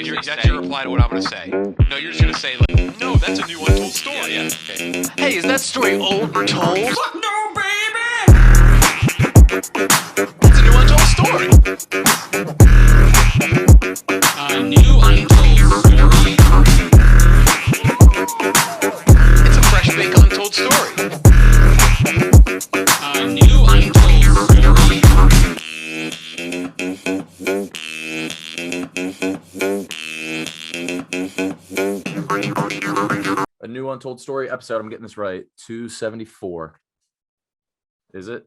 mean that's your reply to what I'm going to say. No, you're just going to say, like, no, that's a new untold story. Yeah. Okay. Hey, is that story old or told? Fuck no, baby! It's a new untold story. A new untold story. It's a fresh bake untold story. A new untold story. A new untold story episode. I'm getting this right. 274. Is it?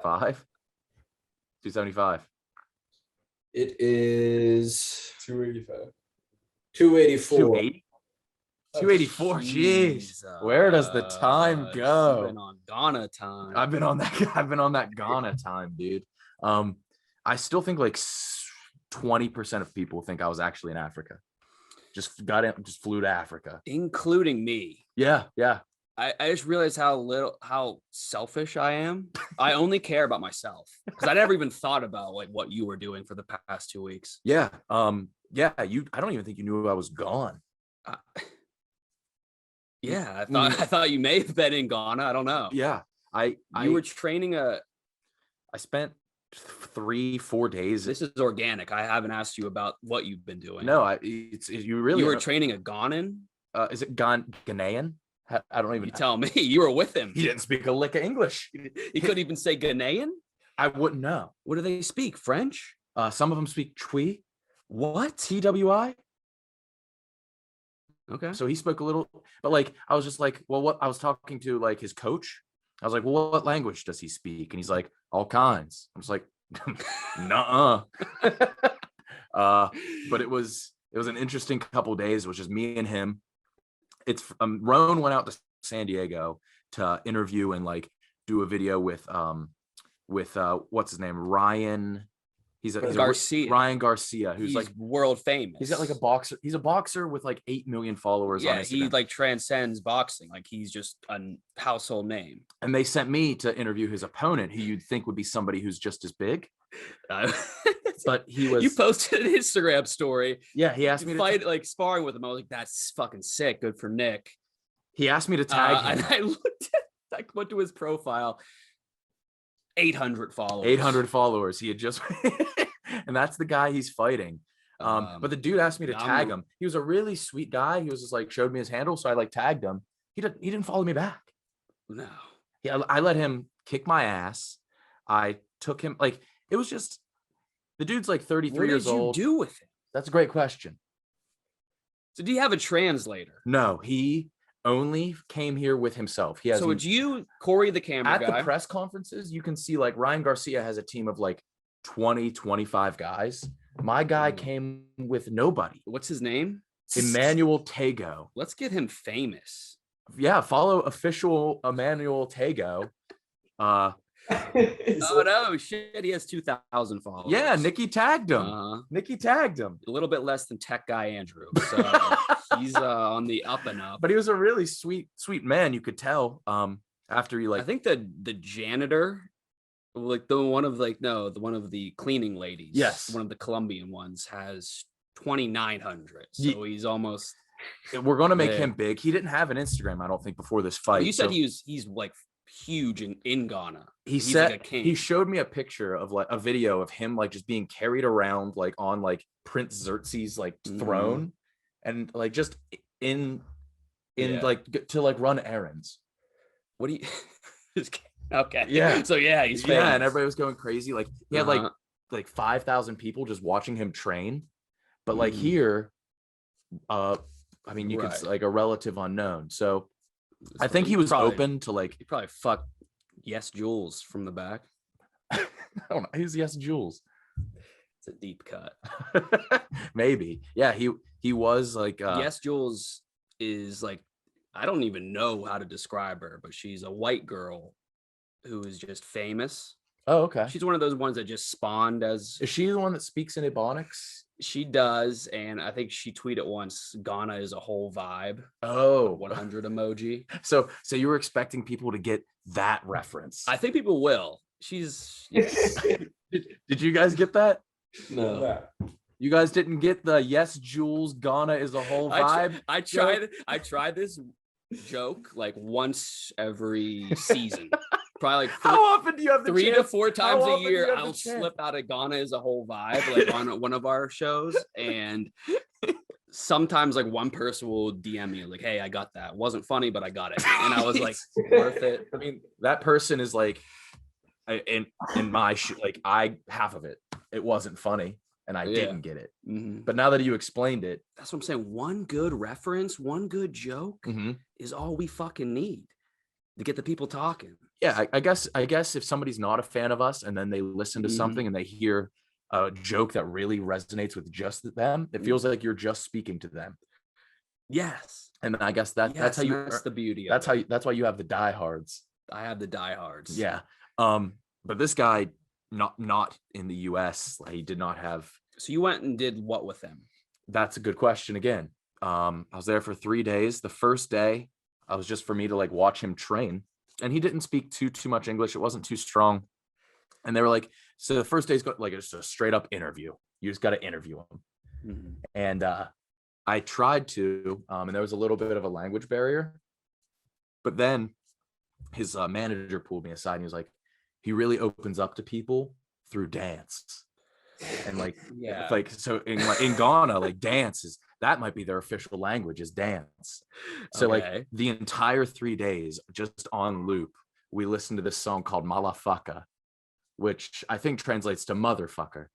5? 275. It is 285. 284. 280? 284. Jeez. Where does the time go? You've been on Ghana time. I've been on that Ghana time, dude. I still think like 20% of people think I was actually in Africa. Just flew to Africa, Including me. Yeah. I just realized how selfish I am. I only care about myself because I never even thought about like what you were doing for the past 2 weeks. Yeah. I don't even think you knew I was gone. Yeah, I thought you may have been in Ghana. I don't know. Yeah. You were training I spent 3-4 days. This is organic. I haven't asked you about what you've been doing. No, you were training a Ghanan. Is it Ghanaian? I don't even. You tell me. You were with him. He didn't speak a lick of English. He couldn't even say Ghanaian. I wouldn't know. What do they speak? French? Some of them speak Twi. What? TWI. Okay. So he spoke a little, but like I was just like, well, what I was talking to like his coach. I was like, well, what language does he speak? And he's like, all kinds. I was like, nuh-uh. But it was an interesting couple days, which is me and him. It's Roan went out to San Diego to interview and like do a video with what's his name, Ryan. He's Garcia. Ryan Garcia, who's like world famous. He's got like a boxer. He's a boxer with like 8 million followers. Yeah, on Instagram. he like transcends boxing. Like he's just a household name. And they sent me to interview his opponent, who you'd think would be somebody who's just as big. But he was. You posted an Instagram story. Yeah, he asked me to fight like sparring with him. I was like, that's fucking sick. Good for Nick. He asked me to tag him. And I went to his profile. 800 followers. 800 followers. He had just, and that's the guy he's fighting. But the dude asked me to tag him. He was a really sweet guy. He was just like showed me his handle, so I like tagged him. He didn't follow me back. No. Yeah, I let him kick my ass. I took him like it was just the dude's like 33 years old. What did you do with him? That's a great question. So do you have a translator? No, he only came here with himself. He has. So it's you, Corey, the camera guy. At the press conferences, you can see like Ryan Garcia has a team of like 20, 25 guys. My guy came with nobody. What's his name? Emmanuel Tagoe. Let's get him famous. Yeah, follow official Emmanuel Tagoe. Oh no, shit! He has 2,000 followers. Yeah, Nikki tagged him. Nikki tagged him. A little bit less than tech guy Andrew. So he's on the up and up. But he was a really sweet man. You could tell. After he like, I think the janitor, like the one of the cleaning ladies. Yes, one of the Colombian ones has 2,900. So he's almost. We're gonna make him big. He didn't have an Instagram, I don't think, before this fight. Well, you said he's like huge in Ghana. He's said like a king. He showed me a picture of like a video of him like just being carried around like on like Prince Xerxes like throne and like just in like to like run errands. What do you okay. Yeah. So yeah, he's famous. Yeah, and everybody was going crazy. Like he had like 5,000 people just watching him train. But like here, I mean you could like a relative unknown. So I think he was open to like he probably fucked Yes Jules from the back. I don't know. Who's Yes Jules? It's a deep cut. Maybe. Yeah, he was like Yes Jules is like I don't even know how to describe her, but she's a white girl who is just famous. Oh, okay. She's one of those ones that just spawned as. Is she the one that speaks in Ebonics? She does, and I think she tweeted once, Ghana is a whole vibe. Oh, 100 emoji. So you were expecting people to get that reference? I think people will. She's. Did you guys get that? No. You guys didn't get the yes, Jules, Ghana is a whole vibe. I tried this joke like once every season. Probably like How often do you have the 3 to chance? 4 times How a often do you year. have the I'll chance? slip out of Ghana as a whole vibe, like on one of our shows, and sometimes like one person will DM me like, "Hey, I got that. Wasn't funny, but I got it," and I was like, "Worth it." I mean, that person is like, in my like half of it, it wasn't funny, and I didn't get it. Mhm. But now that you explained it, That's what I'm saying. One good reference, one good joke is all we fucking need to get the people talking. yeah, I guess if somebody's not a fan of us and then they listen to something and they hear a joke that really resonates with just them, it feels like you're just speaking to them. Yes. And I guess that's how you. That's the beauty. That's how. That's why you have the diehards. I have the diehards. Yeah. But this guy, not in the U.S. He did not have. So you went and did what with him? That's a good question. Again, I was there for 3 days. The first day, I was just for me to like watch him train, and he didn't speak too much English. It wasn't too strong. And they were like, so the first day's like it's a straight up interview. You just got to interview him. And I tried to, and there was a little bit of a language barrier. But then his manager pulled me aside and he was like, he really opens up to people through dance. And like, like so in Ghana, like dance is that might be their official language is dance. So like the entire 3 days, just on loop, we listened to this song called Malafaka, which I think translates to motherfucker.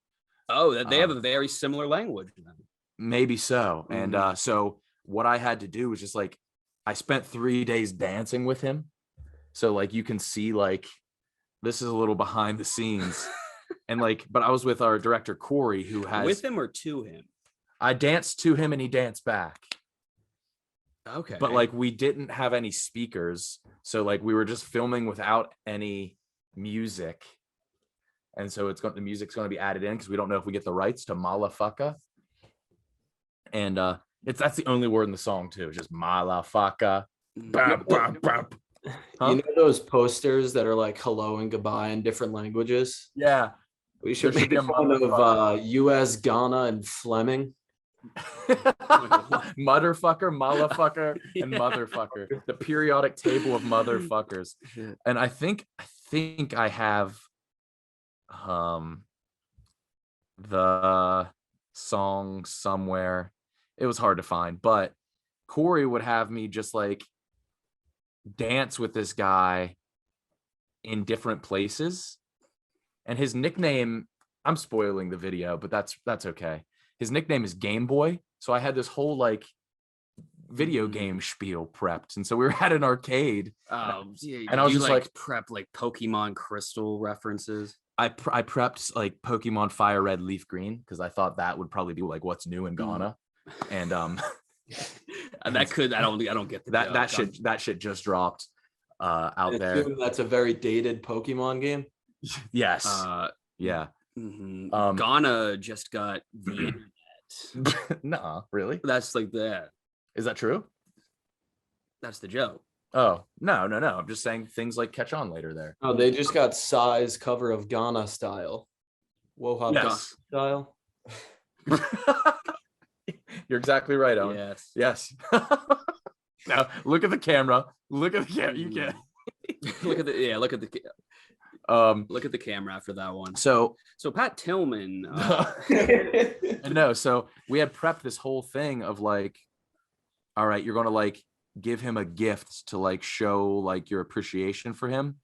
Oh, they have a very similar language then. Maybe so. And so what I had to do was just like I spent 3 days dancing with him. So like you can see like this is a little behind the scenes. And like, but I was with our director Corey, who has with him or to him. I danced to him and he danced back. Okay. But like we didn't have any speakers. So like we were just filming without any music. And so the music's going to be added in because we don't know if we get the rights to Malafaka. And that's the only word in the song too, just Malafaka. You know those posters that are like hello and goodbye in different languages? Yeah. We should make fun of US, Ghana, and Fleming. Motherfucker, malafucker, and motherfucker. The periodic table of motherfuckers. And I think I have the song somewhere. It was hard to find, but Corey would have me just like dance with this guy in different places. And his nickname, I'm spoiling the video, but that's okay. His nickname is Game Boy. So I had this whole like video game spiel prepped. And so we were at an arcade. And I was just like prep like Pokemon Crystal references. I prepped like Pokemon Fire Red, Leaf Green, because I thought that would probably be like what's new in Ghana. And I don't get that shit just dropped out there. That's a very dated Pokemon game. Yes. Yeah. Ghana just got the internet. Nah, really? That's like that. Is that true? That's the joke. Oh, no. I'm just saying things like catch on later there. Oh, they just got size cover of Ghana style. Woha Yes. style. You're exactly right, Owen. Yes. Now look at the camera. Look at the camera. You can look at the camera after that one. So Pat Tillman. No, so we had prepped this whole thing of like, all right, you're gonna like give him a gift to like show like your appreciation for him.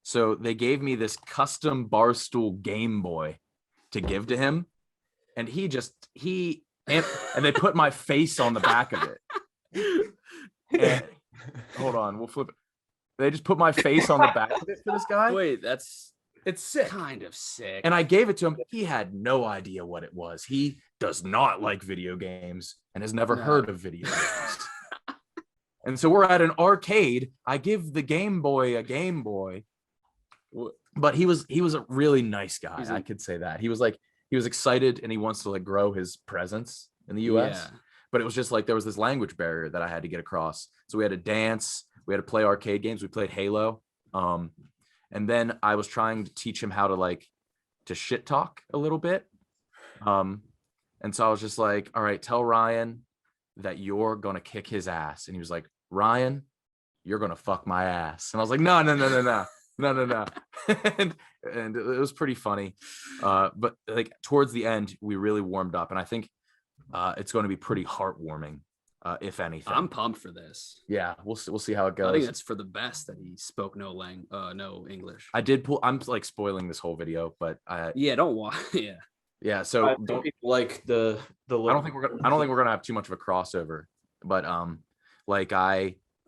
So they gave me this custom Barstool Game Boy to give to him, and and they put my face on the back of it. And, hold on, we'll flip it. They just put my face on the back of it for this guy. Wait, it's sick. Kind of sick. And I gave it to him. He had no idea what it was. He does not like video games and has never heard of video games. And so we're at an arcade. I give the Game Boy a Game Boy. But he was a really nice guy. I could say that. He was excited and he wants to like grow his presence in the US. Yeah. But it was just like there was this language barrier that I had to get across. So we had to dance, we had to play arcade games, we played Halo. And then I was trying to teach him how to shit talk a little bit. And And so I was just like, all right, tell Ryan that you're going to kick his ass. And he was like, Ryan, you're going to fuck my ass. And I was like, no. and it was pretty funny. But like towards the end, we really warmed up. And I think it's going to be pretty heartwarming, if anything. I'm pumped for this. Yeah, we'll see how it goes. I think it's for the best that he spoke no English. I'm like spoiling this whole video, but don't watch. Yeah, so don't like the I don't think we're gonna have too much of a crossover, but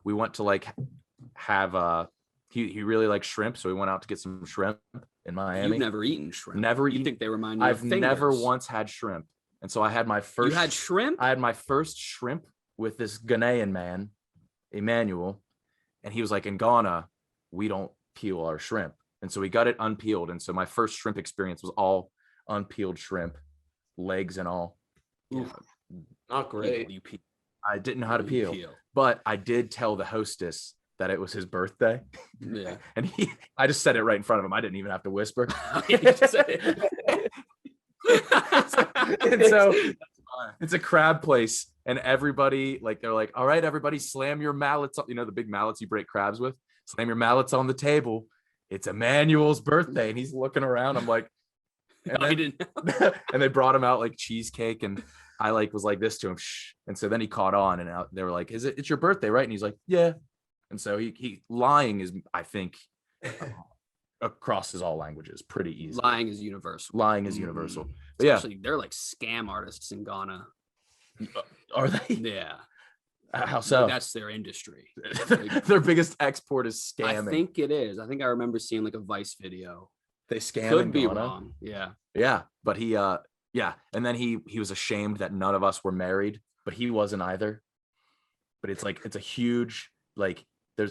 we went to like have he really likes shrimp, so we went out to get some shrimp in Miami. You've never eaten shrimp. Never You eaten. think they remind you I've of fingers. never once had shrimp, and so I had my first. You had shrimp? I had my first shrimp with this Ghanaian man, Emmanuel, and he was like, in Ghana, we don't peel our shrimp, and so we got it unpeeled, and so my first shrimp experience was all unpeeled shrimp, legs and all. Yeah. Not great. I didn't know how to peel, but I did tell the hostess that it was his birthday. Yeah. And I just said it right in front of him. I didn't even have to whisper. And so it's a crab place, and everybody, like, they're like, all right, everybody slam your mallets, the big mallets you break crabs with, slam your mallets on the table. It's Emmanuel's birthday. And he's looking around. I'm like, and they brought him out like cheesecake, and I was like this to him. Shh. And so then he caught on, and they were like, it's your birthday, right? And he's like, yeah. And so he lying is, I think, across all languages pretty easy. Lying is universal. But especially they're like scam artists in Ghana. Are they? Yeah. How so? That's their industry. Their biggest export is scamming. I think it is. I think I remember seeing like a Vice video. They scam. Could be wrong. Yeah. But he and then he was ashamed that none of us were married, but he wasn't either. But it's a huge, like,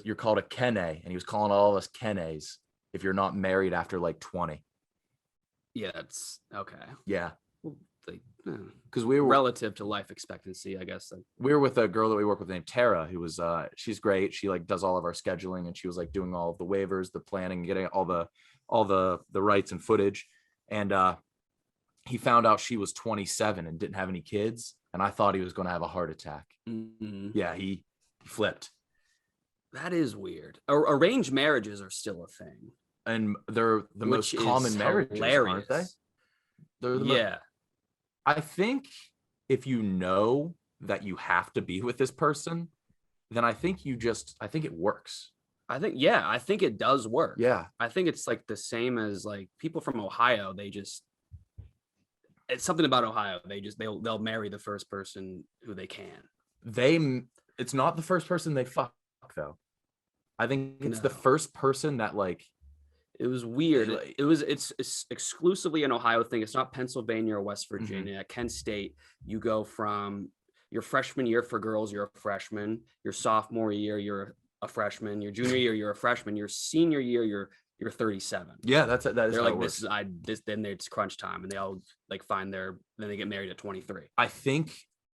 you're called a Kene, and he was calling all of us Kenes if you're not married after like 20. Yeah, that's okay. Yeah. Because we were relative to life expectancy, I guess. We were with a girl that we work with named Tara, who was she's great. She like does all of our scheduling, and she was like doing all of the waivers, the planning, getting all the rights and footage. And he found out she was 27 and didn't have any kids, and I thought he was going to have a heart attack. Mm-hmm. Yeah, he flipped. That is weird. Arranged marriages are still a thing, and they're the most common marriages, aren't they? I think if you know that you have to be with this person, then I think it works. I think it does work. Yeah. I think it's like the same as like people from Ohio. It's something about Ohio. They'll marry the first person who they can. It's not the first person they fuck though. I think it's the first person that like. It was weird. It's exclusively an Ohio thing. It's not Pennsylvania or West Virginia. At Kent State, you go from your freshman year for girls, you're a freshman. Your sophomore year, you're a freshman. Your junior year, you're a freshman. Your senior year, you're 37. Yeah, that is. They're like, then it's crunch time, and they all like then they get married at 23. I think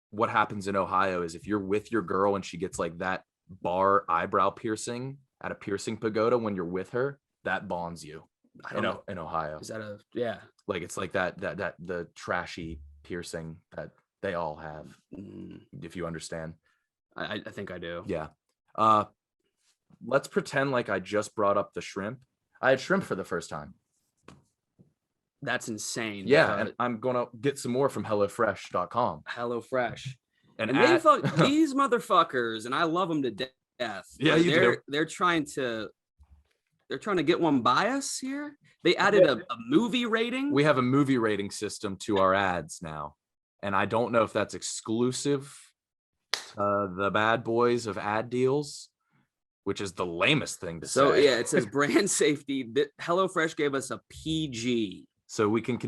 what happens in Ohio is if you're with your girl and she gets like that bar eyebrow piercing at a piercing pagoda when you're with her, that bonds you. I don't know in Ohio. Is that like it's like that the trashy piercing that they all have, if you understand. I think I do. Yeah. Let's pretend like I just brought up the shrimp. I had shrimp for the first time. That's insane. Yeah, and I'm gonna get some more from HelloFresh.com. HelloFresh. And they fuck these motherfuckers, and I love them to death. Yeah, they're trying to get one by us here. They added a movie rating. We have a movie rating system to our ads now, and I don't know if that's exclusive to the bad boys of ad deals, which is the lamest thing to say. So yeah, it says brand safety. HelloFresh gave us a PG. So we can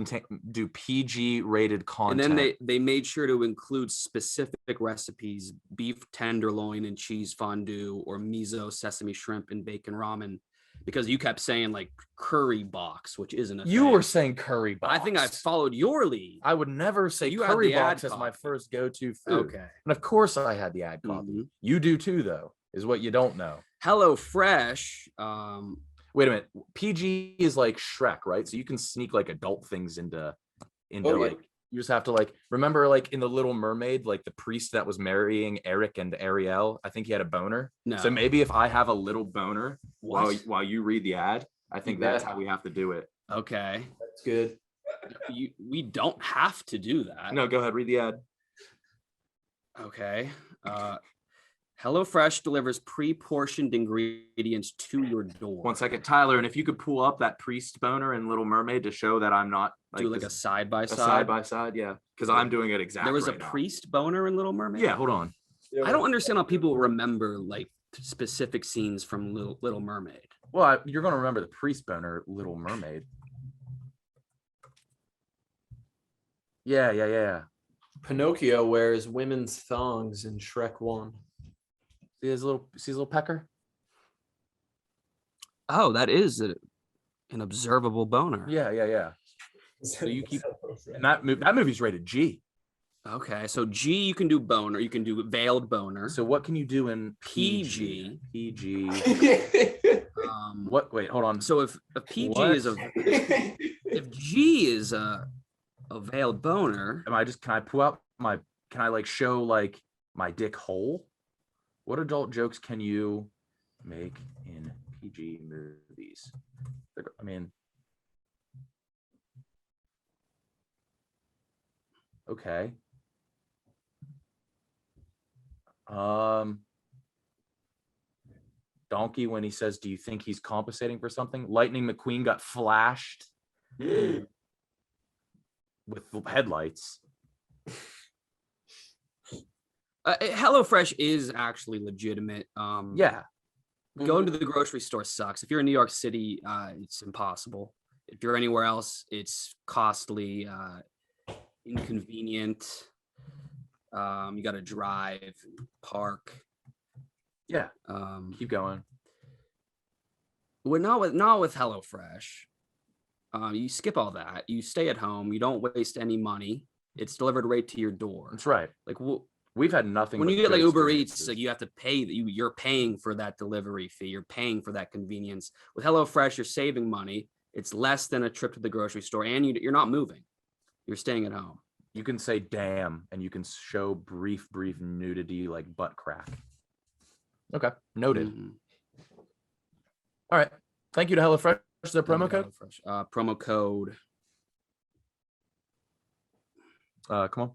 do PG rated content. And then they made sure to include specific recipes: beef tenderloin and cheese fondue, or miso sesame shrimp and bacon ramen. Because you kept saying like curry box, which isn't a You thing. were saying curry box. I think I followed your lead. I would never say curry box as my first go-to food. Okay. And of course I had the ad copy. Mm-hmm. You do too, though, is what you don't know. HelloFresh. Wait a minute. PG is like Shrek, right? So you can sneak like adult things into like You just have to like remember, like in the Little Mermaid, like the priest that was marrying Eric and Ariel. I think he had a boner. No. So maybe if I have a little boner What? while you read the ad, I think that's how we have to do it. Okay. That's good. We don't have to do that. No, go ahead, read the ad. Okay. HelloFresh delivers pre-portioned ingredients to your door. 1 second, Tyler, and if you could pull up that priest boner in Little Mermaid to show that I'm not Do like a side by side. side by side, yeah, because I'm doing it exactly. There was a right now. priest boner in Little Mermaid. Yeah, hold on. I don't understand how people remember like specific scenes from Little Mermaid. Well, you're gonna remember the priest boner, Little Mermaid. Yeah. Pinocchio wears women's thongs in Shrek 1. See his little pecker? Oh, that is an observable boner. Yeah. So you keep and that movie's rated G. Okay, so G you can do boner, you can do veiled boner. So what can you do in PG? PG. What? Wait, hold on. So if a PG What? is if G is a veiled boner, Can I pull out can I like show like my dick hole? What adult jokes can you make in PG movies? I mean, okay. Donkey when he says, "Do you think he's compensating for something?" Lightning McQueen got flashed with headlights. HelloFresh is actually legitimate. Yeah. Going to the grocery store sucks. If you're in New York City, it's impossible. If you're anywhere else, it's costly, inconvenient. You got to drive, park. Yeah. Keep going. Not with HelloFresh. You skip all that. You stay at home. You don't waste any money. It's delivered right to your door. That's right. Like We've had nothing. when but you get like good Uber experiences. Eats, like you have to pay. You're paying for that delivery fee. You're paying for that convenience. With HelloFresh, you're saving money. It's less than a trip to the grocery store, and you're not moving. You're staying at home. You can say "damn" and you can show brief nudity like butt crack. Okay, noted. Mhm. All right, thank you to HelloFresh. Is there a promo code? HelloFresh. Promo code. Come on.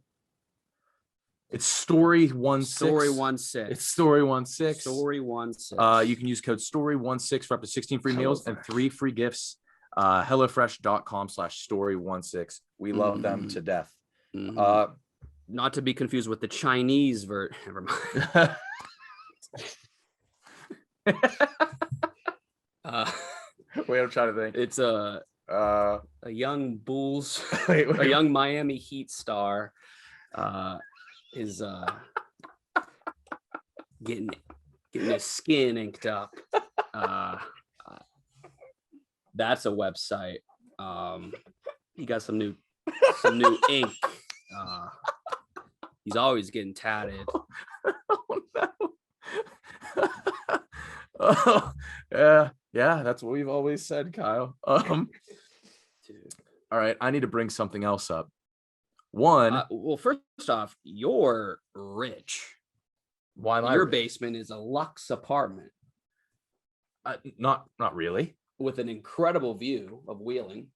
It's Story16. Story16. It's Story16. Story16. You can use code Story16 for up to 16 free meals and 3 free gifts. HelloFresh.com/Story16. We love them to death. Mhm. Not to be confused with the Chinese version. Never mind. Wait, I'm trying to think. It's a young Bulls, Wait. a young Miami Heat star, is getting his skin inked up. That's a website. He got some new ink. He's always getting tatted. Oh no. Oh yeah, that's what we've always said, Kyle. Dude. All right, I need to bring something else up. One, Well, first off, you're rich. why am I Your rich? basement is a luxe apartment Not really. with an incredible view of Wheeling.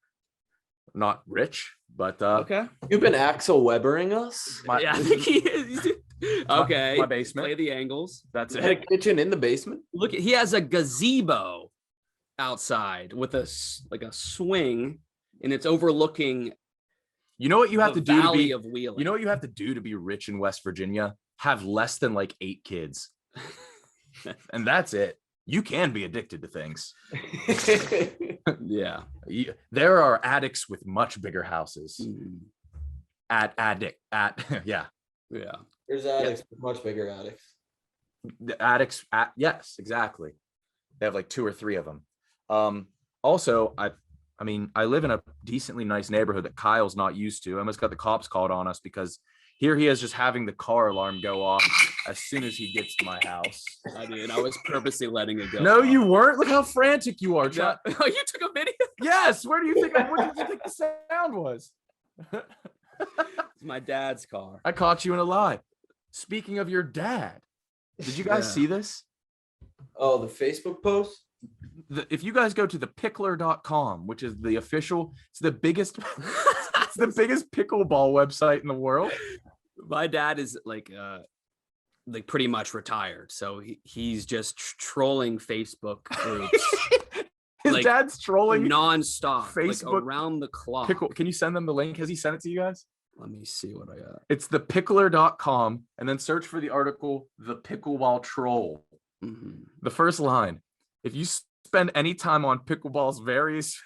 Not rich, but Okay. You've been Axel Webbering us? Yeah, I think he is. Okay. my basement. Play the angles. That's Had a it. kitchen in the basement? Look, he has a gazebo outside with a swing, and it's overlooking You know what you have the to do to valley be of Wheeling. You know what you have to do to be rich in West Virginia? Have less than like 8 kids. And that's it. You can be addicted to things. Yeah. There are addicts with much bigger houses. Mhm. Yeah. Yeah. There's addicts, much bigger addicts. The addicts yes, exactly. They have like 2 or 3 of them. Also, I mean, I live in a decently nice neighborhood that Kyle's not used to. I almost got the cops called on us because here he is just having the car alarm go off as soon as he gets to my house. I did. I was purposely letting it go. No, you weren't. Look how frantic you are. Oh, you took a video? Yes. What do you think the sound was? It's my dad's car. I caught you in a lie. Speaking of your dad, did you guys see this? Oh, the Facebook post? If you guys go to the pickler.com, which is the official, it's the biggest it's the biggest pickleball website in the world. My dad is like pretty much retired, so he's just trolling Facebook groups. His dad's trolling nonstop, Facebook like around the clock. Can you send them the link? Has he sent it to you guys? Let me see what I got. It's the pickler.com, and then search for the article "The Pickleball Troll." Mm-hmm. The first line: if you spend any time on pickleball's various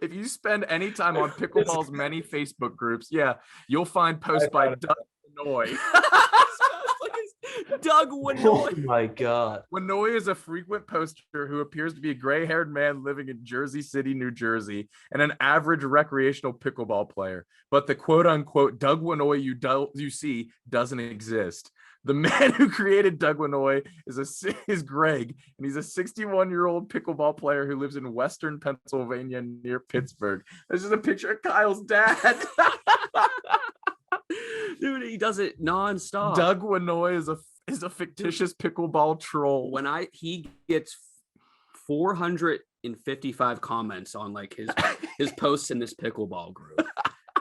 if you spend any time on pickleball's many Facebook groups, you'll find posts by Doug Wanoy. Doug Oh Wanoy. my God. Wanoy is a frequent poster who appears to be a gray-haired man living in Jersey City, New Jersey, and an average recreational pickleball player. But the quote-unquote Doug Wanoy you see doesn't exist. The man who created Doug Wanoy is Greg, and he's a 61-year-old pickleball player who lives in Western Pennsylvania near Pittsburgh. This is a picture of Kyle's dad. Dude, he does it nonstop. Doug Wanoy is a fictitious pickleball troll. He gets 455 comments on like his posts in this pickleball group.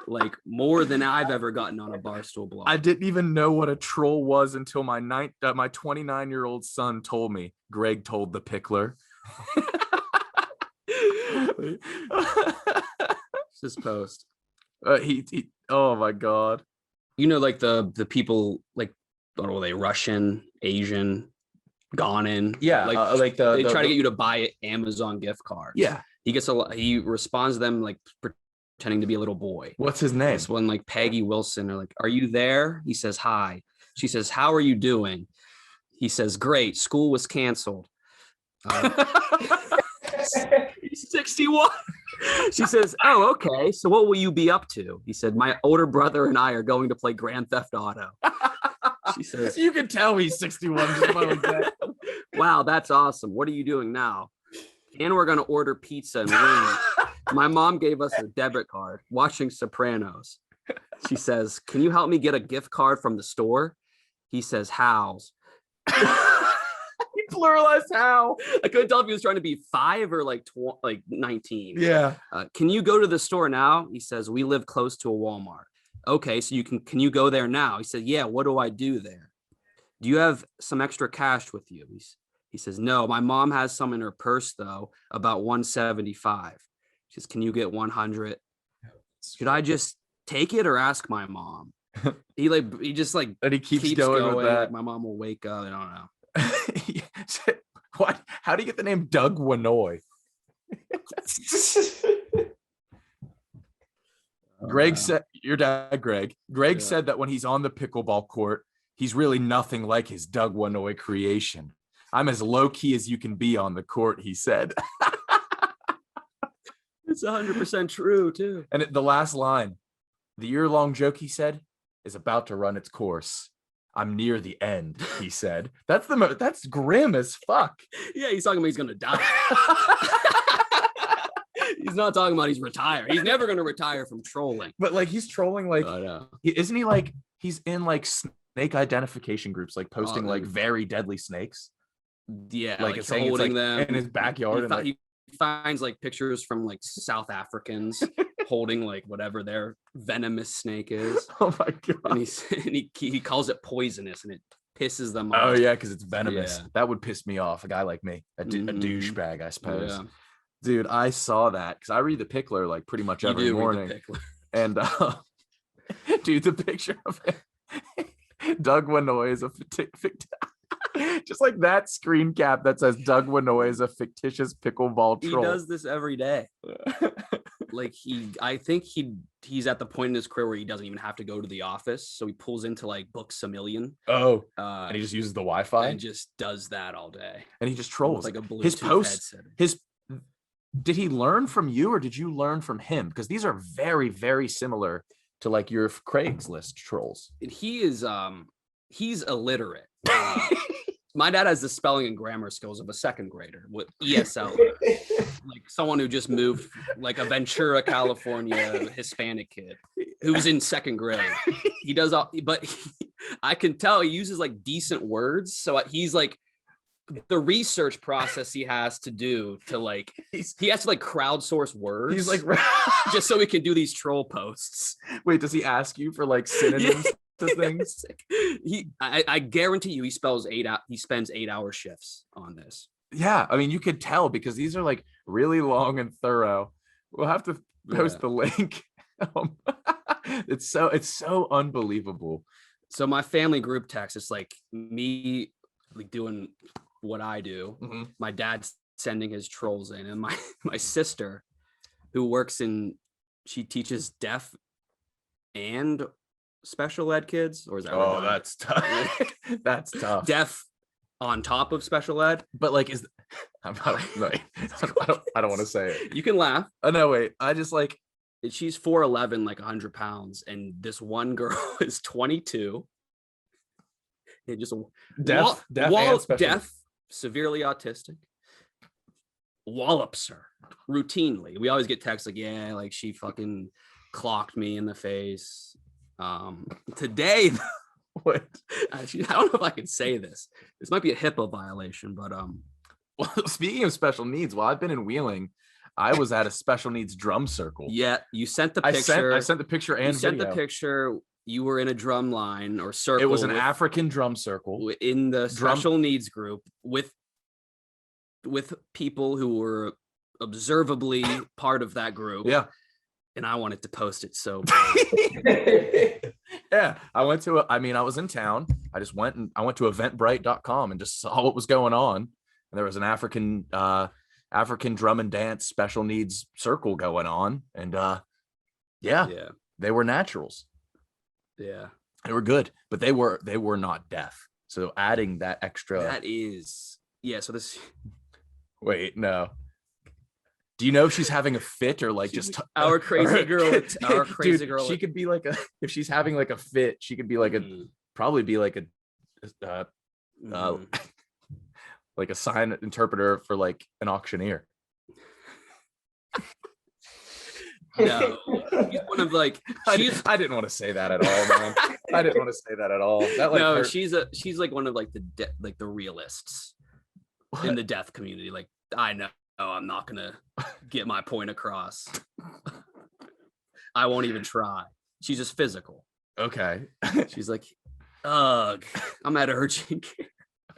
Like more than I've ever gotten on a Barstool blog. I didn't even know what a troll was until my 29-year-old son told me. Greg told the pickler. This post. He oh my God. You know, like the people like, what are they, Russian, Asian, Ghanian? Yeah, like they try to get you to buy an Amazon gift card. Yeah. He responds to them like pretending to be a little boy. What's his name? This one, like Peggy Wilson, are like, "Are you there?" He says, "Hi." She says, "How are you doing?" He says, "Great. School was canceled." He's 61. She says, "Oh, okay. So what will you be up to?" He said, "My older brother and I are going to play Grand Theft Auto." She says, "You can tell he's 61 just by like that." "Wow, that's awesome. What are you doing now?" "And we're going to order pizza and wings. My mom gave us a debit card, watching Sopranos." She says, "Can you help me get a gift card from the store?" He says, "How's?" He pluralized how. I couldn't tell if he was trying to be 5 or like 19. Yeah. "Can you go to the store now?" He says, "We live close to a Walmart." "Okay, so can you go there now?" He said, "Yeah, what do I do there?" "Do you have some extra cash with you?" He says, "No, my mom has some in her purse though, about 175. She says, "Can you get 100? Should I just take it or ask my mom?" He just like, and he keeps going with that. Like, my mom will wake up. I don't know. What? How do you get the name Doug Wanoy? Greg said, your dad, Greg. Greg said that when he's on the pickleball court, he's really nothing like his Doug Wanoy creation. "I'm as low key as you can be on the court," he said. It's 100% true too. And the last line, "The year-long joke," he said, "is about to run its course. I'm near the end," he said. That's grim as fuck. Yeah, he's talking about he's gonna die. He's not talking about he's retired. He's never gonna retire from trolling. But like he's trolling like, isn't he like he's in like snake identification groups, like posting like very deadly snakes? Yeah, like it's saying holding it's like them in his backyard. He finds like pictures from like South Africans holding like whatever their venomous snake is. Oh my God. And he calls it poisonous, and it pisses them off. Oh yeah, because it's venomous. Yeah. That would piss me off. A guy like me, a douchebag, I suppose. Yeah. Dude, I saw that because I read the Pickler like pretty much every morning. And dude, the picture of him, Doug Wanoy is a just like that screen cap that says Doug Wanoy is a fictitious pickleball troll. He does this every day. Like I think he's at the point in his career where he doesn't even have to go to the office, so he pulls into like Books a Million. Oh, and he just uses the Wi-Fi and just does that all day. And he just trolls. Like a Bluetooth his posts. headset. Did he learn from you or did you learn from him? Because these are very, very similar to like your Craigslist trolls. He is he's illiterate. My dad has the spelling and grammar skills of a second grader with ESL, like someone who just moved, like a Ventura, California Hispanic kid who was in second grade. He does all, but I can tell he uses like decent words. So he's like, the research process he has to do to like, he has to like crowdsource words. He's like, just so he can do these troll posts. wait, does he ask you for like synonyms to things? I guarantee you he spends 8-hour shifts on this. Yeah, I mean, you could tell because these are like really long and thorough. We'll have to post the link. It's so unbelievable. So my family group text, it's like me like doing what I do. Mm-hmm. My dad's sending his trolls in, and my sister, who works she teaches deaf and special ed kids, or is that? Oh, that's tough. That's tough. Deaf on top of special ed, but like, I don't want to say it. You can laugh. Oh no, wait. I just like. She's 4'11", like 100 pounds, and this one girl is 22. And just deaf, and deaf, severely autistic, wallops her routinely. We always get texts like, yeah, like she fucking clocked me in the face. Today, what? I don't know if I can say this. This might be a HIPAA violation, but well, speaking of special needs, while I've been in Wheeling, I was at a special needs drum circle. Yeah, you sent the picture. I sent the picture and you sent video. the picture. You were in a drum line or circle. It was an African drum circle in the special needs group with people who were observably part of that group. Yeah. And I wanted to post it so bad. Yeah. I was in town. I went to eventbrite.com and just saw what was going on. And there was an African drum and dance special needs circle going on. And yeah, they were naturals. Yeah, they were good, but they were not deaf. So adding that extra. So this. Wait, no. Do you know if she's having a fit or like just our crazy girl? Our crazy girl. She could be like if she's having like a fit, she could be like probably be like like a sign interpreter for like an auctioneer. No, she's one of like. I didn't want to say that at all, man. I didn't want to say that at all. That like no, hurt. she's like one of like the realists in the deaf community. Like I know I'm not gonna get my point across. I won't even try. She's just physical. Okay. She's like, ugh, I'm at urgent care.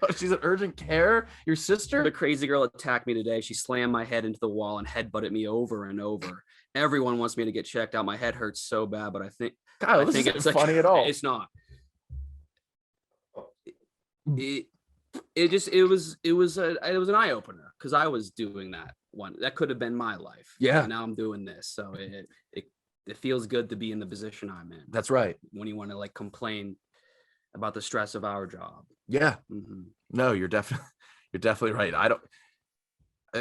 Oh, she's at urgent care? Your sister? The crazy girl attacked me today. She slammed my head into the wall and headbutted me over and over. Everyone wants me to get checked out. My head hurts so bad, but I think Kyle, this isn't funny at all. It's not. It was an eye opener because I was doing that one. That could have been my life. Yeah. And now I'm doing this, so it feels good to be in the position I'm in. That's right. When you want to like complain about the stress of our job. Yeah. Mm-hmm. No, you're definitely right.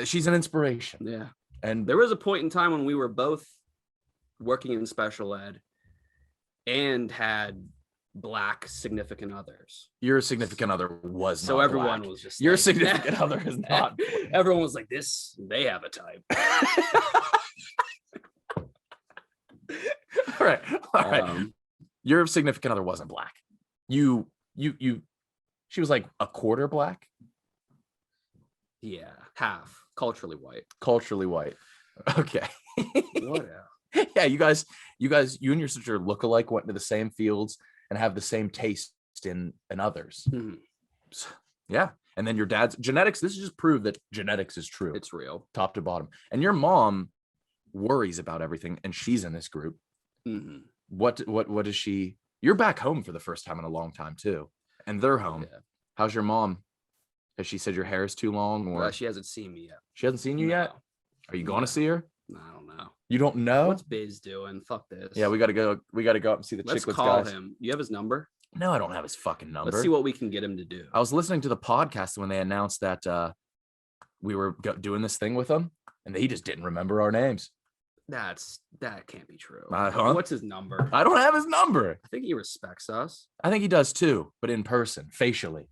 She's an inspiration. Yeah. And there was a point in time when we were both working in special ed and had Black significant others. Your significant other was so not everyone Black. Was just your like, significant other is not. Everyone was like, this, they have a type. All right. Your significant other wasn't Black. She was like a quarter Black. Yeah, half culturally white. Okay. Whatever. Yeah, you and your sister look alike, went into the same fields and have the same taste in others. Mm-hmm. So, yeah. And then your dad's genetics, this is just prove that genetics is true. It's real. Top to bottom. And your mom worries about everything and she's in this group. Mm-hmm. What is she? You're back home for the first time in a long time too. And they're home. Yeah. How's your mom? Has she said your hair is too long? Or she hasn't seen me yet. She hasn't seen you yet? Are you going to see her? I don't know. You don't know? What's Biz doing? Fuck this. Yeah, we gotta go up and see the Let's Chicklets call guys. him. You have his number? No, I don't have his fucking number. Let's see what we can get him to do. I was listening to the podcast when they announced that we were doing this thing with him, and he just didn't remember our names. That can't be true. What's his number? I don't have his number. I think he respects us. I think he does too, but in person, facially.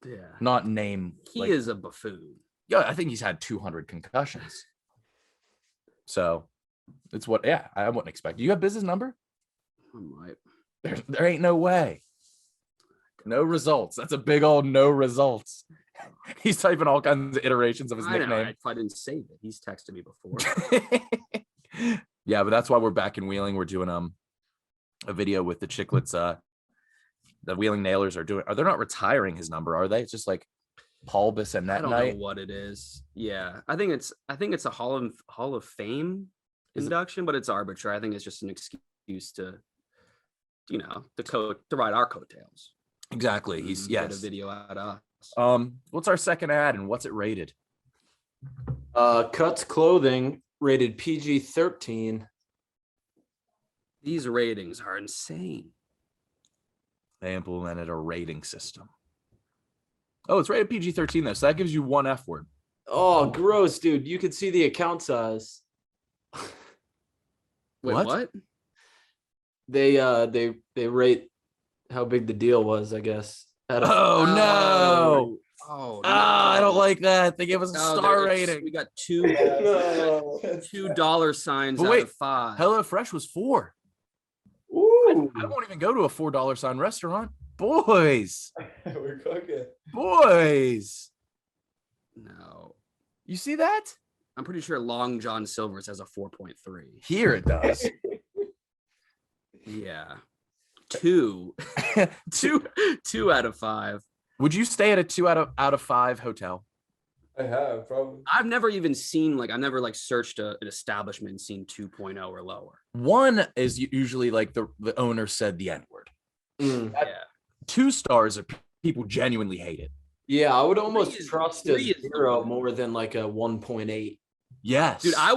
Yeah. not name. He is a buffoon. Yeah, I think he's had 200 concussions. So it's what, yeah, I wouldn't expect. Do you have business number? I might. There ain't no way. No results. That's a big old no results. He's typing all kinds of iterations of his I know. nickname. If I didn't save it, he's texted me before. Yeah, but that's why we're back in Wheeling. We're doing a video with the Chicklets. The Wheeling Nailers are they're not retiring his number, are they? It's just like Paul Biss and I that don't night. know what it is. Yeah, I think it's a Hall of Fame induction, but it's arbitrary. I think it's just an excuse to, to ride our coattails. Exactly. He's get a video out of us. What's our second ad and what's it rated? Cuts Clothing rated PG-13. These ratings are insane. They implemented a rating system. Oh, it's rated PG-13 though, so that gives you one F word. Oh, gross, dude. You could see the account size. Wait, what? They rate how big the deal was, I guess. Oh no. Oh, no. I don't like that. They gave us a star rating. We got two dollar signs But wait, out of 5. HelloFresh was 4. Ooh. I won't even go to a $4 sign restaurant. Boys. We're cooking. Boys. No. You see that? I'm pretty sure Long John Silver's has a 4.3. Here it does. Yeah. 2 out of 5. Would you stay at a 2 out of 5 hotel? I have, probably. I've never even seen I've never searched an establishment and seen 2.0 or lower. 1 is usually like the owner said the N-word. Yeah. 2 stars are people genuinely hate it. Yeah, I would almost trust a 3 0 more than like a 1.8. Yes. Dude, I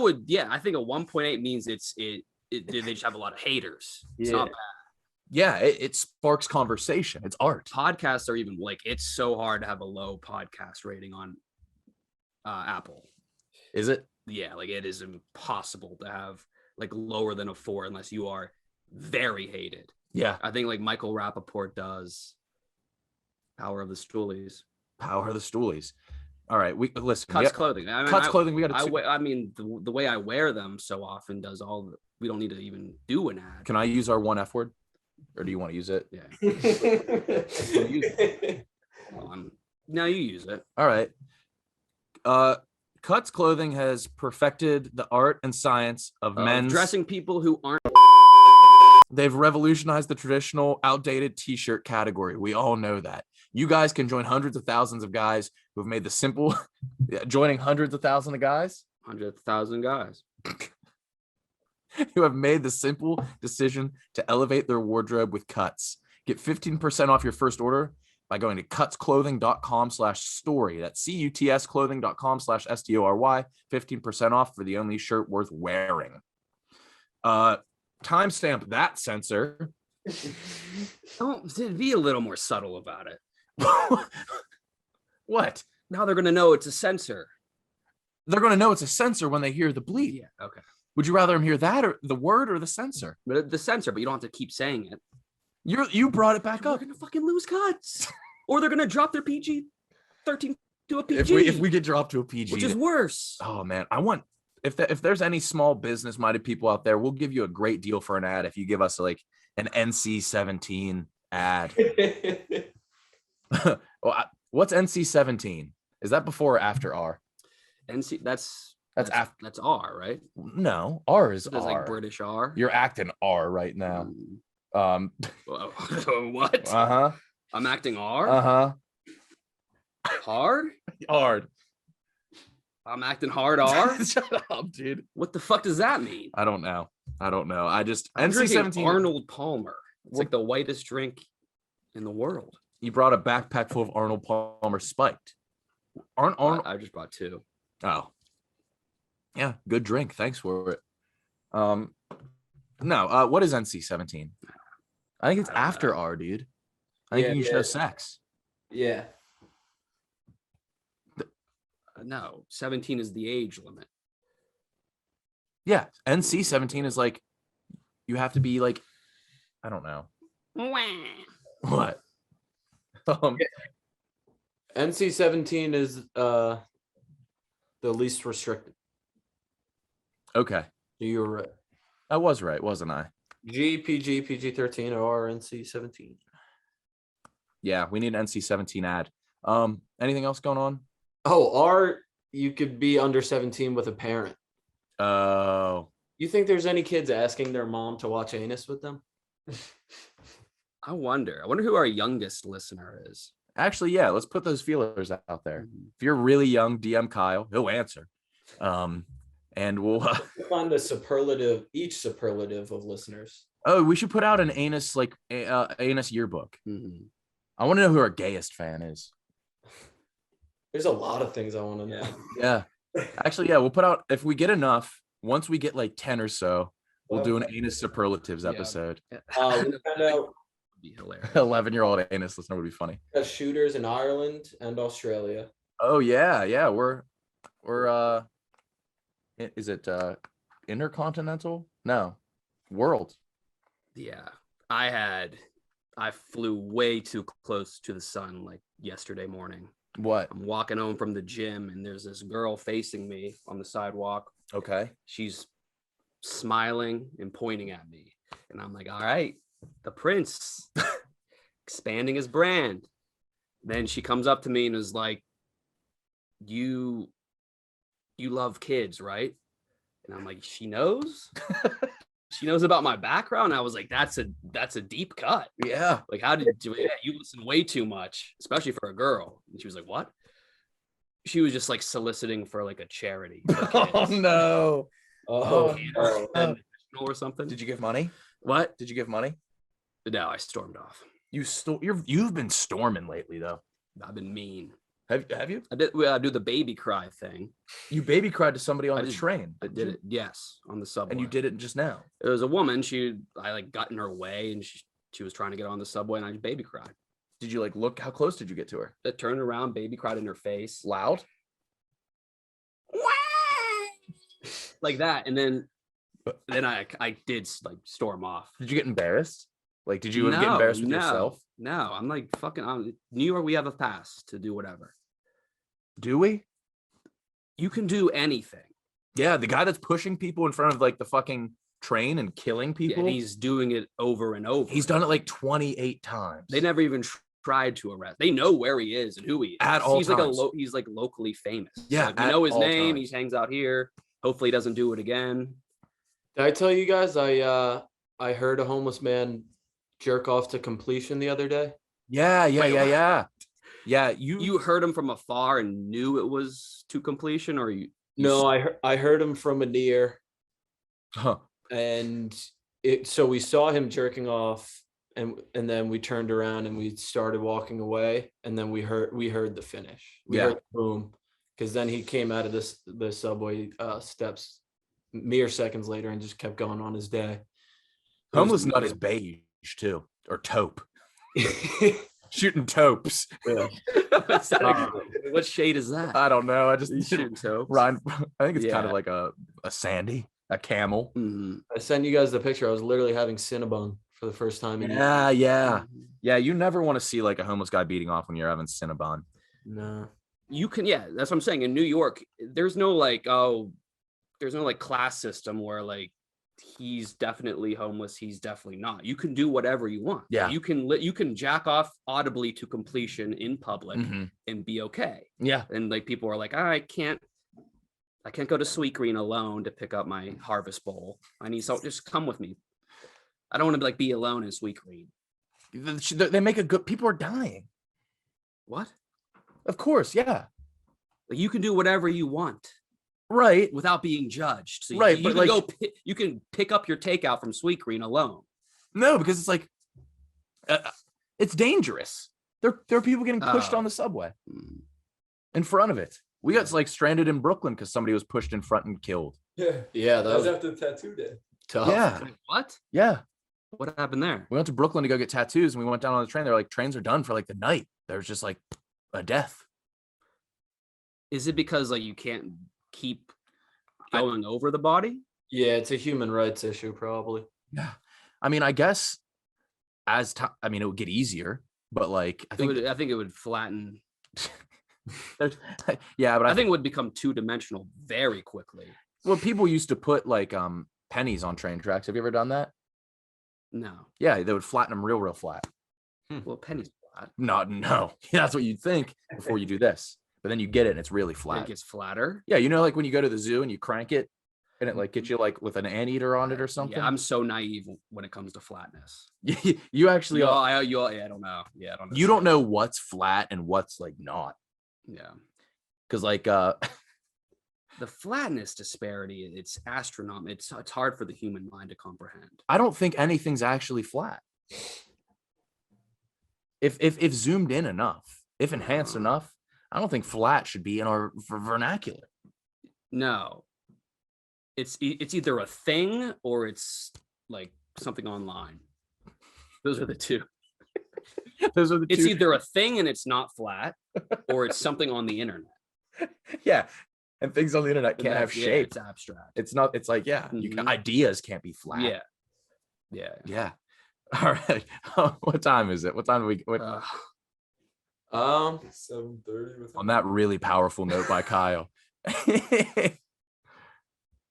think a 1.8 means they just have a lot of haters. It's not bad. Yeah, it sparks conversation. It's art. Podcasts are even it's so hard to have a low podcast rating on Apple. Is it? Yeah, it is impossible to have lower than a 4 unless you are very hated. Yeah. I think Michael Rappaport does Power of the Stoolies. Power of the Stoolies. All right, we listen. Cuts Clothing. Cuts Clothing. We got to. I mean, the way I wear them so often does we don't need to even do an ad. Can I use our 1 F word? Or do you want to use it? Yeah. Now you use it. All right. Cuts Clothing has perfected the art and science of men's dressing people who aren't. They've revolutionized the traditional outdated t-shirt category. We all know that. You guys can join hundreds of thousands of guys who have made the simple joining hundreds of thousands of guys. 100,000 guys. Who have made the simple decision to elevate their wardrobe with Cuts. Get 15% off your first order by going to cutsclothing.com/story. That's CUTS clothing.com/STORY. 15% off for the only shirt worth wearing. Timestamp that censor. Be a little more subtle about it. What? Now they're going to know it's a censor. They're going to know it's a censor when they hear the bleep. Yeah. Okay. Would you rather them hear that or the word or the censor? But the censor, but you don't have to keep saying it. You brought it back up. They're gonna fucking lose Cuts, or they're gonna drop their PG-13 to a PG. If we get dropped to a PG, which is worse. Oh man, I want if there's any small business minded people out there, we'll give you a great deal for an ad if you give us an NC-17 ad. Well, what's NC-17? Is that before or after R? NC that's after. That's R, right? No, R is That's R. British R. You're acting R right now. What? Uh-huh. I'm acting R? Uh-huh. Hard? Hard. I'm acting hard R? Shut up, dude. What the fuck does that mean? I don't know. I just I'm drinking NC-17 Arnold Palmer. It's like the whitest drink in the world. You brought a backpack full of Arnold Palmer spiked. Arnold. I just bought 2. Oh. Yeah, good drink. Thanks for it. No, what is NC-17? I think it's after R, dude. I think you should know sex. Yeah. No, 17 is the age limit. Yeah, NC-17 is you have to be I don't know. What? NC-17 is the least restricted. Okay. You were right. I was right, wasn't I? G, PG, PG-13, or NC-17. Yeah, we need an NC-17 ad. Anything else going on? Oh, or you could be under 17 with a parent. Oh. You think there's any kids asking their mom to watch anus with them? I wonder who our youngest listener is. Actually, yeah, let's put those feelers out there. If you're really young, DM Kyle, he'll answer. And we'll find a superlative, each superlative of listeners. Oh, we should put out an anus anus yearbook. I want to know who our gayest fan is. There's a lot of things I want to know. Yeah. Actually, yeah, we'll put out, if we get enough, once we get like 10 or so, we'll do an anus superlatives episode. We found out Be hilarious. 11-year-old anus listener would be funny. Shooters in Ireland and Australia. Oh yeah, we're is it intercontinental? No, world. Yeah, I flew way too close to the sun like yesterday morning. What? I'm walking home from the gym and there's this girl facing me on the sidewalk. Okay. She's smiling and pointing at me. And I'm like, all right, the prince expanding his brand. Then she comes up to me and is like, you love kids, right? And I'm like, she knows? She knows about my background. I was like, that's a deep cut. Yeah. Like, how did you do it? Yeah, you listen way too much, especially for a girl. And she was like, what? She was just like soliciting for like a charity. Oh no. Or something. Did you give money? What? Did you give money? No, I stormed off. You've been storming lately though. I've been mean. Have you? I do the baby cry thing. You baby cried to somebody on the train. I did it, yes, on the subway. And you did it just now. It was a woman. I like got in her way, and she was trying to get on the subway, and I just baby cried. Did you like look? How close did you get to her? I turned around, baby cried in her face, Loud, like that, and then I did like storm off. Did you get embarrassed? Like, did you get embarrassed with yourself? No, I'm like fucking. New York, we have a pass to do whatever. Do we? You can do anything. Yeah, the guy that's pushing people in front of like the fucking train and killing people. Yeah, he's doing it over and over. He's done it like 28 times. They never even tried to arrest. They know where he is and who he is. At all times. He's like locally famous. Yeah, like, we know his name. Times. He hangs out here. Hopefully, he doesn't do it again. Did I tell you guys I heard a homeless man jerk off to completion the other day? Yeah. Yeah, you heard him from afar and knew it was to completion, or you? No, I heard him from a near. Huh. And so we saw him jerking off, and then we turned around and we started walking away, and then we heard the finish. We heard the boom, because then he came out of the subway steps mere seconds later and just kept going on his day. Homeless nut is beige too, or taupe. Shooting taupes. Yeah. What shade is that? I don't know. I just shooting taupes. Ryan, I think it's kind of like a sandy, a camel. Mm-hmm. I sent you guys the picture. I was literally having Cinnabon for the first time. Yeah. You never want to see like a homeless guy beating off when you're having Cinnabon. No. You can, that's what I'm saying. In New York, there's no like class system where like he's definitely homeless, he's definitely not. You can do whatever you want. Yeah. You can jack off audibly to completion in public and be okay. Yeah. And like people are like, I can't go to Sweetgreen alone to pick up my harvest bowl. I need so just come with me. I don't want to be alone in Sweetgreen. They make a good. People are dying. What? Of course, yeah. Like you can do whatever you want. Right. Without being judged. So right. You can you can pick up your takeout from Sweetgreen alone. No, because it's like, it's dangerous. There are people getting pushed on the subway in front of it. We got like stranded in Brooklyn because somebody was pushed in front and killed. Yeah. That was after the tattoo day. tough. Yeah. What? Yeah. What happened there? We went to Brooklyn to go get tattoos and we went down on the train. They're like, trains are done for like the night. There's just like a death. Is it because like you can't keep going over the body? Yeah, it's a human rights issue, probably. Yeah. I mean, I guess it would get easier, but like, I think it would flatten Yeah, but I think it would become two-dimensional very quickly. well, people used to put like pennies on train tracks. Have you ever done that? No. Yeah, they would flatten them real flat. Well, pennies flat. No, that's what you'd think before you do this, but then you get it and it's really It flat. gets flatter. Yeah, you know, like when you go to the zoo and you crank it, and it like gets you like with an anteater on it or something. Yeah, I'm so naive when it comes to flatness. You actually, Yeah, I don't know. Yeah, I don't know. you don't know what's flat and what's like not. Yeah, Because like the flatness disparity, it's astronomical. It's hard for the human mind to comprehend. I don't think anything's actually flat. If zoomed in enough, if enhanced enough, I don't think flat should be in our vernacular. No, it's either a thing or it's like something online. Those are the two. Those are the It's two. either a thing and it's not flat, or it's something on the internet. Yeah, and things on the internet can't have shape. It's abstract. It's not. It's like you can, ideas can't be flat. Yeah. All right. What time is it? What time do we? 7:30. On that really powerful note by Kyle.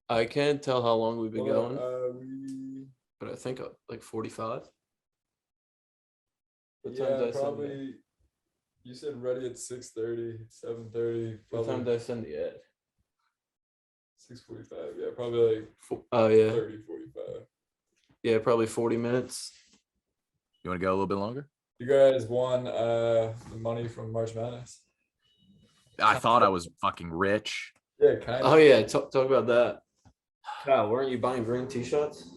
I can't tell how long we've been going, We but I think like 45. What time yeah, did I send probably. it? You said ready at 6:30, 7:30. What time did I send the ad? 6:45. Yeah, probably like Oh yeah, 30, 45. yeah, probably 40 minutes. You want to go a little bit longer? You guys won the money from March Madness. I thought I was fucking rich. Yeah, kind of. Oh yeah, talk about that. Kyle, weren't you buying green t-shirts?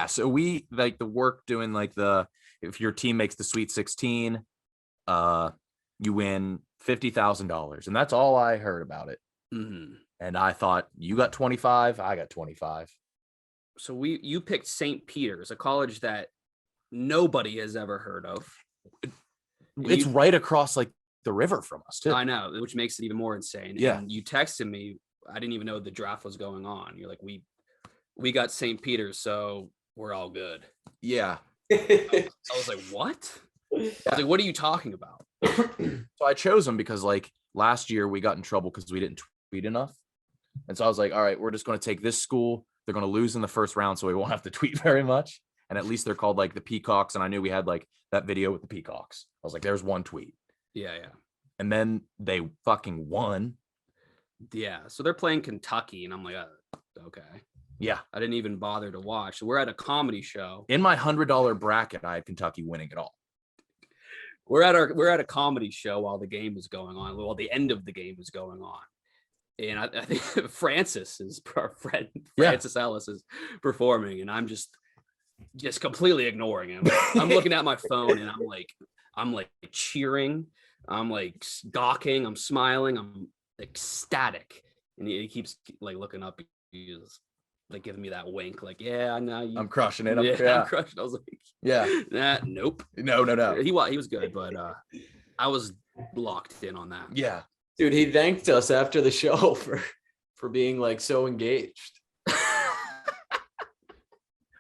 So we like the work doing like if your team makes the Sweet 16, you win $50,000, and that's all I heard about it. Mm-hmm. And I thought you got 25, I got 25. So you picked St. Peter's, a college that nobody has ever heard of. It's right across like the river from us too. I know, which makes it even more insane. Yeah. And you texted me. I didn't even know the draft was going on. You're like, we got St. Peter's, so we're all good. Yeah. I was like, what? I was like, what are you talking about? So I chose them because like last year we got in trouble because we didn't tweet enough. And so I was like, all right, we're just going to take this school. They're going to lose in the first round, so we won't have to tweet very much. And at least they're called like the Peacocks. And I knew we had like that video with the Peacocks. I was like, there's one tweet. Yeah. And then they fucking won. Yeah. So they're playing Kentucky, and I'm like, okay. Yeah. I didn't even bother to watch. So we're at a comedy show. In my $100 bracket, I had Kentucky winning it all. We're at a comedy show while the game was going on. While the end of the game was going on. And I think Francis is our friend. Francis Ellis is performing, and I'm just completely ignoring him. I'm looking at my phone, and I'm like cheering. I'm like gawking. I'm smiling. I'm ecstatic. And he keeps like looking up. He's like giving me that wink, like, yeah, I know you. I'm crushing it. I'm crushing. I was like, yeah. Nope. No. He was good, but I was locked in on that. Yeah. Dude, he thanked us after the show for being like so engaged.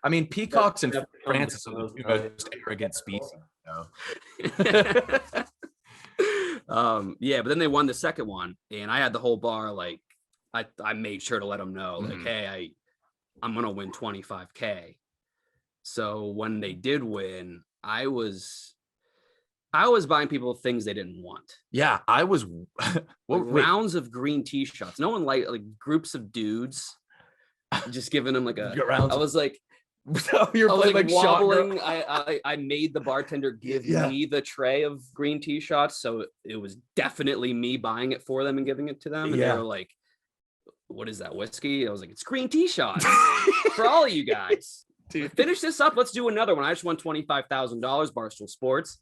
I mean, peacocks and Francis are the two most arrogant species. Yeah, but then they won the second one, and I had the whole bar like I made sure to let them know, like, hey, I'm gonna win 25K. So when they did win, I was buying people things they didn't want. Yeah, I was rounds of green t-shirts. No one like groups of dudes just giving them like a I was like, you're playing like wobbling. I made the bartender give me the tray of green t-shirts, so it was definitely me buying it for them and giving it to them. And they were like, what is that, whiskey? I was like, it's green t-shirts for all of you guys. Dude, finish this up. Let's do another one. I just won $25,000, Barstool Sports.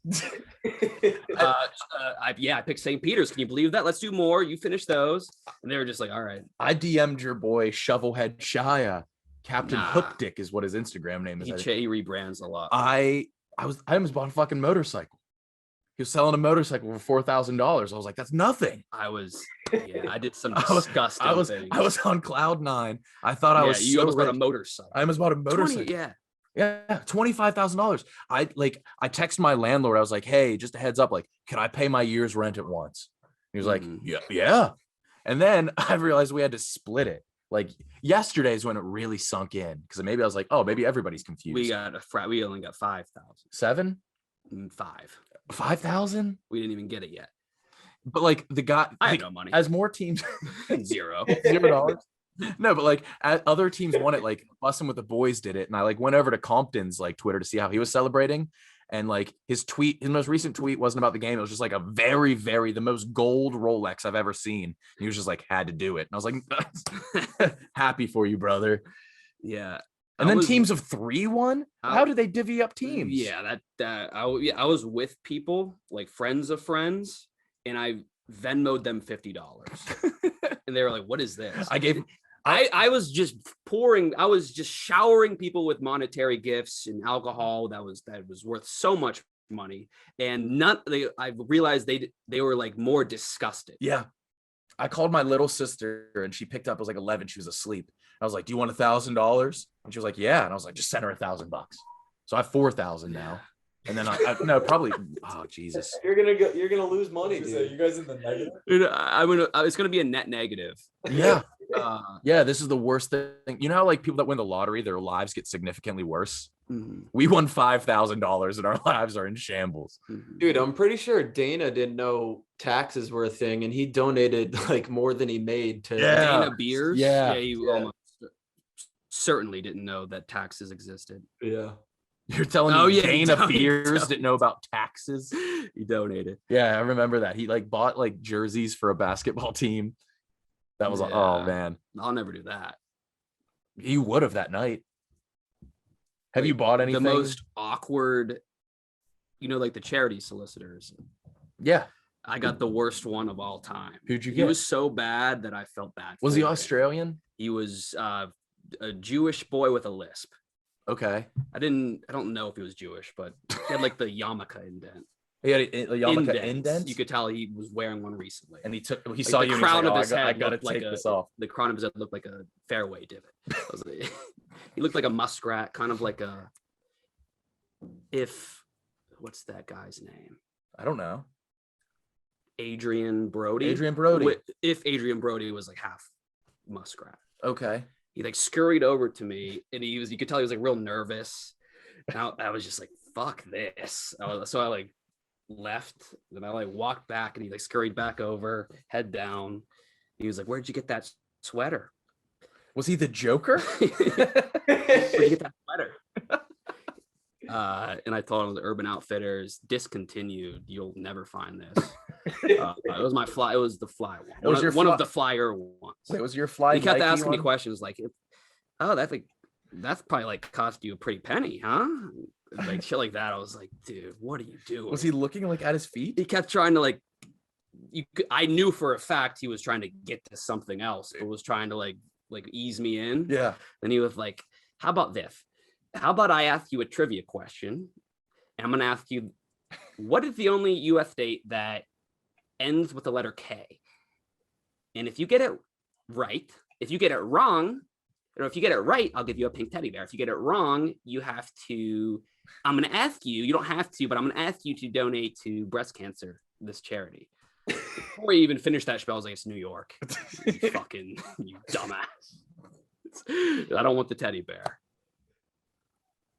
I picked St. Peter's. Can you believe that? Let's do more. You finish those. And they were just like, all right. I DM'd your boy Shovelhead Shia. Captain Hook Dick is what his Instagram name is. He rebrands a lot. I almost bought a fucking motorcycle. He was selling a motorcycle for $4,000. I was like, that's nothing. I did some disgusting things. I was on cloud nine. I thought I was you almost bought a motorcycle. I almost bought a motorcycle. 20, yeah. Yeah, $25,000. I text my landlord. I was like, hey, just a heads up, like, can I pay my year's rent at once? He was like, yeah. And then I realized we had to split it. Like yesterday's when it really sunk in, because maybe I was like, oh, maybe everybody's confused. We only got 5,000. 7? 5,000? We didn't even get it yet. But like the guy, I had no money. As more teams, $0. No, but like other teams won it, like Bussin' with the Boys did it, and I like went over to Compton's like Twitter to see how he was celebrating, and like his most recent tweet wasn't about the game. It was just like a very, very the most gold Rolex I've ever seen. And he was just like had to do it, and I was like, happy for you, brother. Yeah. And then teams of 3 won. How did they divvy up teams? Yeah, I was with people like friends of friends, and I Venmoed them $50, and they were like, "What is this?" I was just showering people with monetary gifts and alcohol that was worth so much money, and I realized they were like more disgusted. Yeah. I called my little sister and she picked up. It was like 11. She was asleep. I was like, "Do you want $1,000?" And she was like, "Yeah." And I was like, "Just send her $1,000." So I have 4,000 now. And then I no, probably. Oh Jesus! You're gonna lose money, dude. You guys in the negative? Dude, it's gonna be a net negative. Yeah. Yeah, this is the worst thing. You know how like people that win the lottery, their lives get significantly worse. Mm-hmm. We won $5,000 and our lives are in shambles. Dude, I'm pretty sure Dana didn't know taxes were a thing, and he donated like more than he made to Dana Beers. Yeah, he almost certainly didn't know that taxes existed. Yeah. You're telling me Dana Beers didn't know about taxes? He donated. Yeah, I remember that. He like bought like jerseys for a basketball team. That was oh man. I'll never do that. You would have that night. Have you bought anything? The most awkward, like the charity solicitors. Yeah. I got the worst one of all time. Who'd you get? He was so bad that I felt bad. Was he Australian? He was a Jewish boy with a lisp. Okay. I don't know if he was Jewish, but he had like the yarmulke indent. He had a yarmulke indent. You could tell he was wearing one recently. And he saw you. The crown of his head. I gotta take this off. The crown of his head looked like a fairway divot. He looked like a muskrat, kind of like what's that guy's name? I don't know. Adrian Brody. If Adrian Brody was like half muskrat. Okay. He like scurried over to me, and you could tell he was like real nervous. And I was just like, fuck this. So I like left, and I like walked back, and he like scurried back over, head down. He was like, "Where'd you get that sweater?" Was he the Joker? Where'd you get that sweater? And I told him the Urban Outfitters discontinued. You'll never find this. It was my fly. It was the fly one. One of the flyer ones. Wait, was your fly? He kept asking me questions like, "Oh, that's probably like cost you a pretty penny, huh?" Like shit like that. I was like, "Dude, what are you doing?" Was he looking like at his feet? He kept trying to like. I knew for a fact he was trying to get to something else, but was trying to like ease me in. Yeah. Then he was like, "How about this? How about I ask you a trivia question? I'm gonna ask you, what is the only U.S. state that ends with the letter K? And if you get it right, if you get it wrong, or if you get it right, I'll give you a pink teddy bear. If you get it wrong, you have to. I'm gonna ask you. You don't have to, but I'm gonna ask you to donate to breast cancer, this charity." Before he even finished that spell, I was like, "It's New York. You dumbass. I don't want the teddy bear."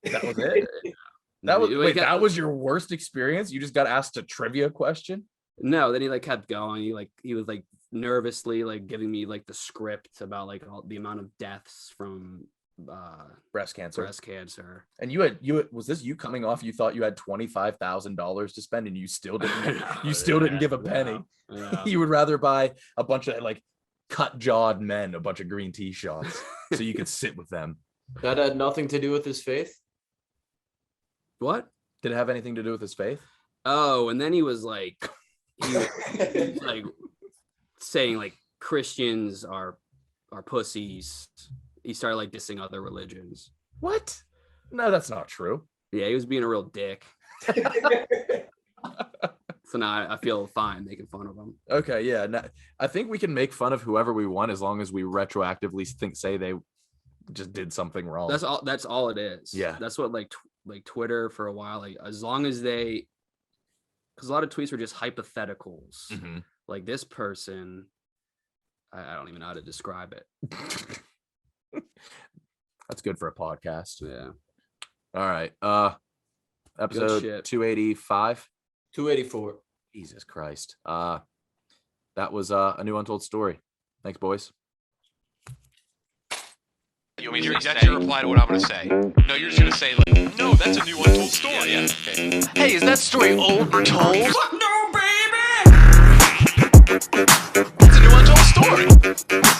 That was it. That was your worst experience? You just got asked a trivia question? No, then he like kept going. He was like nervously like giving me like the script about like all the amount of deaths from breast cancer. And was this you coming off? You thought you had $25,000 to spend, and you still didn't give a penny. Yeah. You would rather buy a bunch of like cut-jawed men a bunch of green tea shots so you could sit with them. That had nothing to do with his faith. What? Did it have anything to do with his faith? Oh, and then he was like saying like Christians are pussies. He started like dissing other religions. What? No, that's not true. Yeah, he was being a real dick. So now I feel fine making fun of him. Okay, yeah. I think we can make fun of whoever we want as long as we retroactively say they just did something wrong. That's all it is. Yeah. That's what like Twitter for a while, like as long as because a lot of tweets were just hypotheticals. Mhm. Like this person, I don't even know how to describe it. That's good for a podcast. Yeah. All right. Episode shit. 285. 284. Jesus Christ. That was a new Untold story. Thanks, boys. You mean that's your reply to what I'm gonna say? No, you're just gonna say like, no, that's a new Untold story. Yeah. Okay. Hey, is that story old or told? Fuck no, baby! It's a new Untold story.